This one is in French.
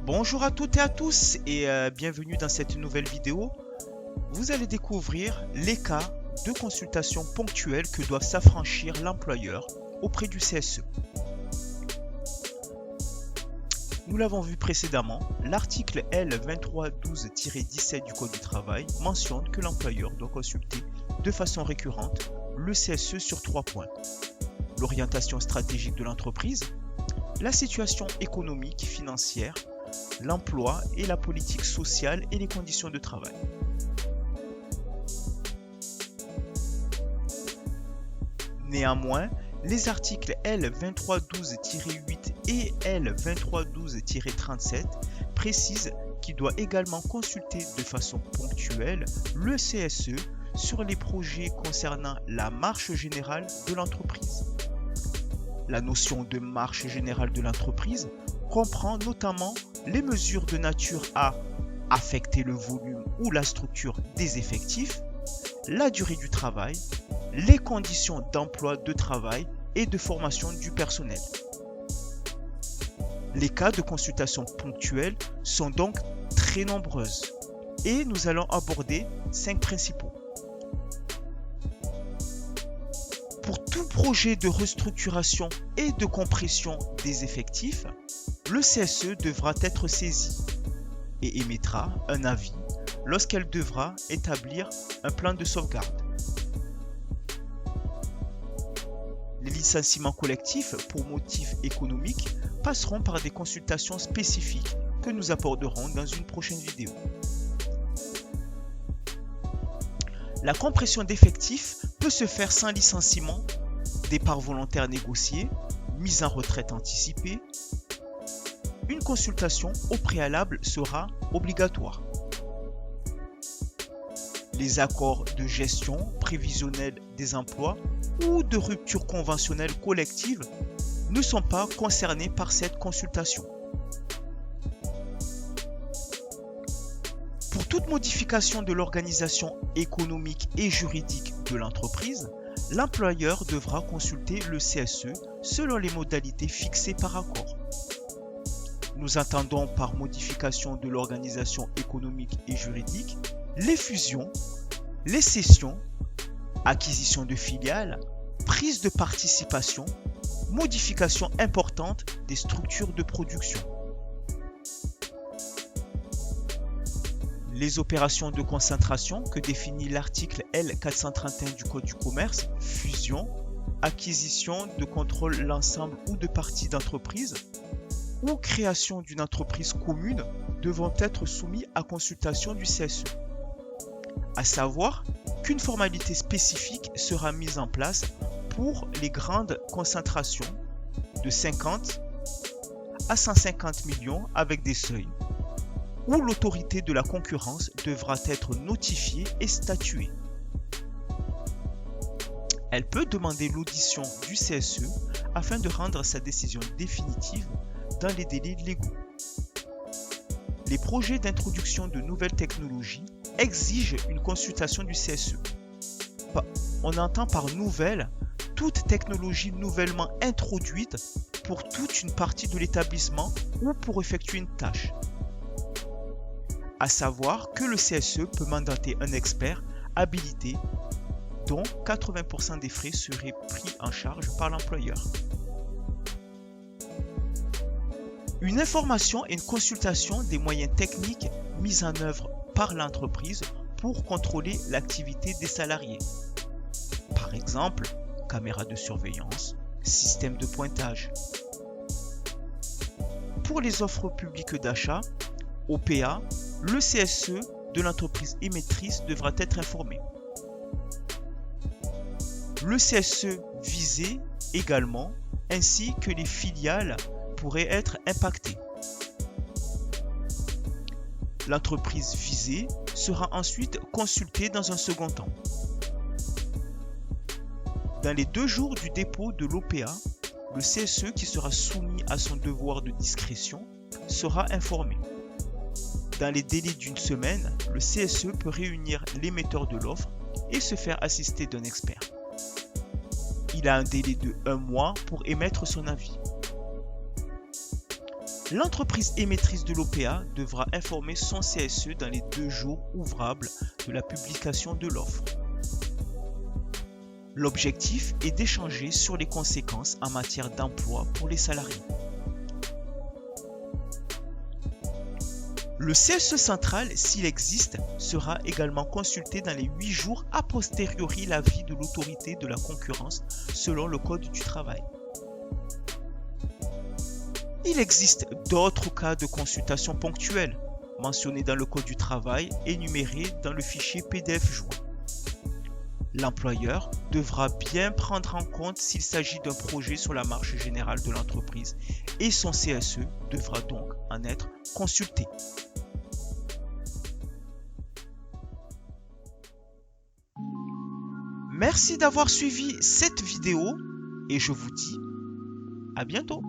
Bonjour à toutes et à tous et bienvenue dans cette nouvelle vidéo. Vous allez découvrir les cas de consultation ponctuelle que doivent s'affranchir l'employeur auprès du CSE. Nous l'avons vu précédemment, l'article L2312-17 du Code du travail mentionne que l'employeur doit consulter de façon récurrente le CSE sur 3 points. L'orientation stratégique de l'entreprise, la situation économique, financière, l'emploi et la politique sociale et les conditions de travail. Néanmoins, les articles L2312-8 et L2312-37 précisent qu'il doit également consulter de façon ponctuelle le CSE sur les projets concernant la marche générale de l'entreprise. La notion de marche générale de l'entreprise comprend notamment les mesures de nature à affecter le volume ou la structure des effectifs, la durée du travail, les conditions d'emploi de travail et de formation du personnel. Les cas de consultation ponctuelle sont donc très nombreuses et nous allons aborder 5 principaux. Pour tout projet de restructuration et de compression des effectifs, le CSE devra être saisi et émettra un avis lorsqu'elle devra établir un plan de sauvegarde. Les licenciements collectifs pour motifs économiques passeront par des consultations spécifiques que nous aborderons dans une prochaine vidéo. La compression d'effectifs peut se faire sans licenciement, départ volontaire négocié, mise en retraite anticipée. Une consultation au préalable sera obligatoire. Les accords de gestion prévisionnelle des emplois ou de rupture conventionnelle collective ne sont pas concernés par cette consultation. Pour toute modification de l'organisation économique et juridique de l'entreprise, l'employeur devra consulter le CSE selon les modalités fixées par accord. Nous entendons par modification de l'organisation économique et juridique les fusions, les cessions, acquisition de filiales, prise de participation, modification importante des structures de production. Les opérations de concentration que définit l'article L431 du Code du commerce, fusion, acquisition de contrôle l'ensemble ou de parties d'entreprise, ou création d'une entreprise commune devront être soumis à consultation du CSE. À savoir qu'une formalité spécifique sera mise en place pour les grandes concentrations de 50 à 150 millions avec des seuils, où l'autorité de la concurrence devra être notifiée et statuée. Elle peut demander l'audition du CSE afin de rendre sa décision définitive dans les délais légaux. Les projets d'introduction de nouvelles technologies exigent une consultation du CSE. On entend par nouvelle toute technologie nouvellement introduite pour toute une partie de l'établissement ou pour effectuer une tâche. À savoir que le CSE peut mandater un expert habilité dont 80% des frais seraient pris en charge par l'employeur. Une information et une consultation des moyens techniques mis en œuvre par l'entreprise pour contrôler l'activité des salariés. Par exemple, caméras de surveillance, système de pointage. Pour les offres publiques d'achat, OPA, le CSE de l'entreprise émettrice devra être informé. Le CSE visé également, ainsi que les filiales pourraient être impactées. L'entreprise visée sera ensuite consultée dans un second temps. Dans les 2 jours du dépôt de l'OPA, le CSE qui sera soumis à son devoir de discrétion sera informé. Dans les délais d'une semaine, le CSE peut réunir l'émetteur de l'offre et se faire assister d'un expert. Il a un délai de 1 mois pour émettre son avis. L'entreprise émettrice de l'OPA devra informer son CSE dans les 2 jours ouvrables de la publication de l'offre. L'objectif est d'échanger sur les conséquences en matière d'emploi pour les salariés. Le CSE central, s'il existe, sera également consulté dans les 8 jours a posteriori l'avis de l'autorité de la concurrence selon le Code du travail. Il existe d'autres cas de consultation ponctuelle, mentionnés dans le Code du travail et énumérés dans le fichier PDF joint. L'employeur devra bien prendre en compte s'il s'agit d'un projet sur la marche générale de l'entreprise et son CSE devra donc en être consulté. Merci d'avoir suivi cette vidéo et je vous dis à bientôt.